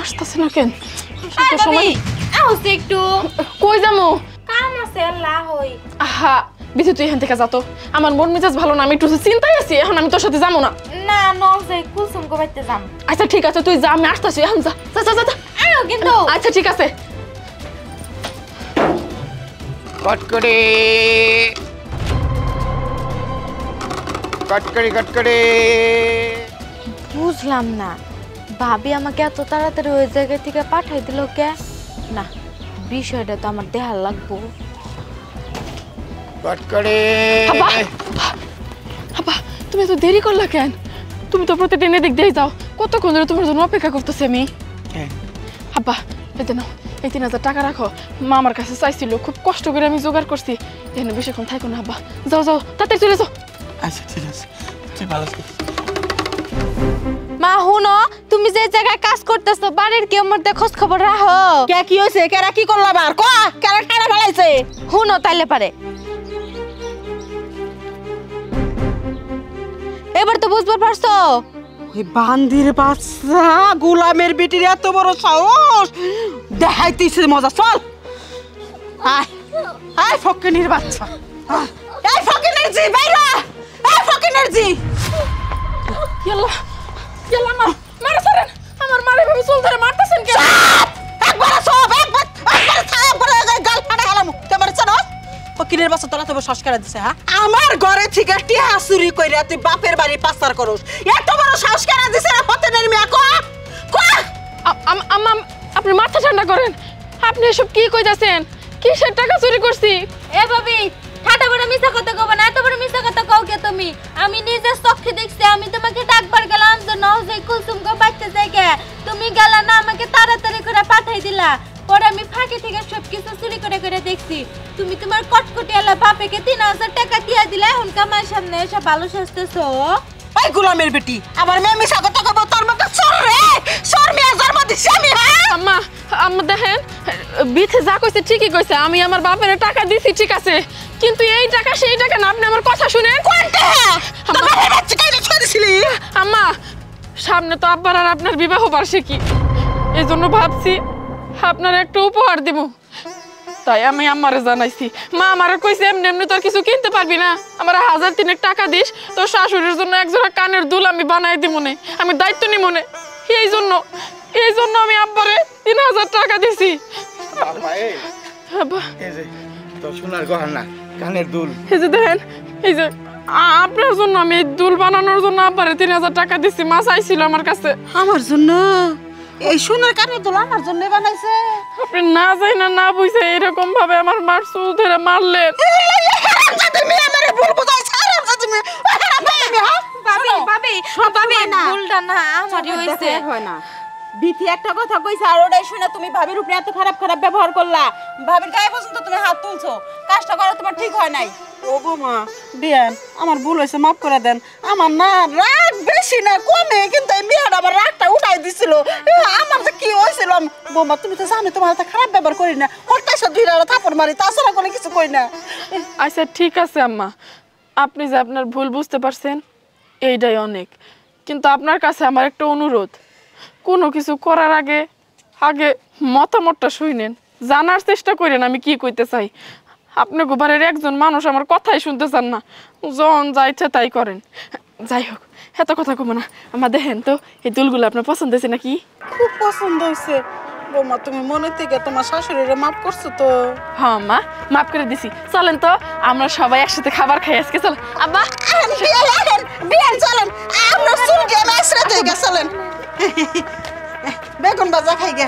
আসতেছে না কেন? আহছে একটু কই যামু? কাম আছে আল্লাহ হই। আহা বিথি তুই এখান থেকে যা তো। আমার মন মেজাজ ভালো না, আমি একটু চিন্তায় আছি। এখন আমি তোর সাথে যাবো না। না নজে কুলসুম কো বাইতে যাম। আচ্ছা ঠিক আছে, তুই যা, আমি আসতেছি। এখন যা যা যা যা। আও কিন্তু আচ্ছা ঠিক আছে। কটকড়ি কটকড়ি কটকড়ি। বুঝলাম না ভাবি আমাকে এত তাড়াতাড়ি ওই জায়গা থেকে পাঠাই দিল কে? না বিষয়টা তো আমার দেখার লাগবো। কটকড়ি আব্বা আব্বা তুমি এত দেরি করলা কেন? তুমি তো প্রতিদিন এদিক দিয়ে যাও। কতক্ষণ ধরে তোমার জন্য অপেক্ষা করতেছি আমি। আব্বা এতে নাও, এই 3000 টাকা রাখো। মা আমার কাছে চাইছিল, খুব কষ্ট করে আমি জোগাড় করছি। এখানে বেশিক্ষণ থাকো না আব্বা, যাও যাও তাড়াতাড়ি চলে যাও। আচ্ছা ঠিক আছে, তুই ভালো থাকিস। মা হুনো, তুমি যে জায়গায় কাজ করতেছো বাড়ির কেউ মধ্যে খোঁজ খবর রাখো। কে কি হইছে? কেরা কি করলা বার ক? কেরা কেরা ফেলাইছে? হুনো তাইলে পারে। এবার তো বুঝবার পারছো? ওই বান্দির বাচ্চা গোলামের বেটির এত বড় সাহস দেখাইতেছে মজা। চল আয় আয় ফকিনের বাচ্চা, এই ফকিনের জি বাইরা, এই ফকিনের জি। ইয়াল্লা ইয়াল্লা মা মারা সারেন। আমার মারে ভাবে চুল ধরে মারতেছেন কেন? একবার সব একবার একবার গাল ফাটা গেলাম। তোমার জানো ফকিনের বাচ্চা তোলা তো শ্বাস করে দিছে। হ্যাঁ আমার ঘরে থেকে টিয়া চুরি কইরা তুই বাপের বাড়ি পাচার করস, এত বড় শ্বাস করে দিছে না ফতেনের মিয়া? ক ক আম্মা আপনি মাথা ঠান্ডা করেন। আপনি এসব কি কইতাছেন? কিসের টাকা চুরি করছি? এ ভাবি ঠাটা বড় মিছা কথা কব না, এত বড় মিছা কথা কও কে তুমি? আমি নিজে চোখে দেখছি। আমি তোমাকে ডাকবার গেলাম যে নওজে কুলসুম গো বাইতে যাইগে, তুমি গেলা না, আমাকে তাড়াতাড়ি করে পাঠাই দিলা। পরে আমি ফাঁকি থেকে সবকিছু চুরি করে করে দেখছি। তুমি তোমার কটকটিয়ালা বাপেকে 3000 টাকা দিয়া দিলা, এখন কামার সামনে এসে ভালো সাজতেছো। ওই গোলামের বেটি আবার মেয়ে মিছা কথা কইব তোর মতো? চোর রে, চোর মেয়ে জন্ম দিছি আমি। হ্যাঁ আম্মা আম্মা দেখেন, বিথে যা কইছে ঠিকই কইছে। আমি আমার বাপের টাকা দিছি ঠিক আছে, কিন্তু এই টাকা সেই টাকা না। আপনি আমার কথা শুনেন। কোনটা আমার বাচ্চা কাইলে ছড়িছিলি? আম্মা সামনে তো আব্বার আর আপনার বিবাহ বার্ষিকী, এই জন্য ভাবছি আপনার একটা উপহার দিব। তাই আমি আম্মারে জানাইছি। মা আমারে কইছে এমনি এমনি তোর কিছু কিনতে পারবি না, আমার 1000 3 টাকা দিস, তোর শাশুড়ির জন্য একজোড়া কানের দুল আমি বানাই দিব মনে, আমি দায়িত্ব নি মনে। এই জন্য আমি আব্বারে 3000 টাকা দিছি। আব্বা এই যে তোর সোনার গহনা কানের দুল। এই যে দেখেন, এই যে আপনার জন্য আমি এই দুল বানানোর জন্য আব্বারে 3000 টাকা দিছি। মা চাইছিল আমার কাছে। আমার জন্য এই সোনার কানের দুল আমার জন্য বানাইছে? আপনি না যাই না না বুঝে এরকম ভাবে আমার মার চুল ধরে মারলেন। তুমি আমারে ভুল বুঝাইছ। তুমি ভাবি ভাবি ভাবি ভুলটা না আমারই হইছে। হয় না বিথি একটা কথা কইছে আর ওটাই শুনে তুমি ভাবির উপরে এত খারাপ খারাপ ব্যবহার করলা। ভাবির গায়ে পর্যন্ত তুমি হাত তুলছো, কাজটা করা তোমার ঠিক হয় নাই। ও বোমা দেন, আমার ভুল হয়েছে, মাফ করে দেন। আমার না রাগ বেশি না কমে, কিন্তু এই মেয়েটা আমার রাগটা উঠাই দিছিল। আমার যে কি হয়েছিল বোমা তুমি তো জানো, তোমার হাতে খারাপ ব্যবহার করি না, হঠাৎ দুইটা থাপড় মারি, তাছাড়া কোনো কিছু কই না। আচ্ছা ঠিক আছে আম্মা, আপনি যে আপনার ভুল বুঝতে পারছেন এইটাই অনেক। কিন্তু আপনার কাছে আমার একটা অনুরোধ, কোনো কিছু করার আগে মতামতটা শুনেন, জানার চেষ্টা করেন আমি কি কইতে চাই। আপনি গোবারের একজন মানুষ আমার কথাই শুনতে চান না, যখন যা ইচ্ছা তাই করেন। যাই হোক এত কথা কমো না। আমার দেখেন তো এই দুলগুলো আপনার পছন্দ হয়েছে নাকি? খুব পছন্দ হয়েছে বোমা। তুমি মনে থেকে তোমার শাশুড়িরে মাফ করছো তো? হ্যাঁ মা, মাফ করে দিছি। চলেন তো আমরা সবাই একসাথে খাবার খাই আজকে। চল আব্বা বিয়ান চলেন, আমরা চুল গেলে চলেন বেগুন ভাজা খাই গে।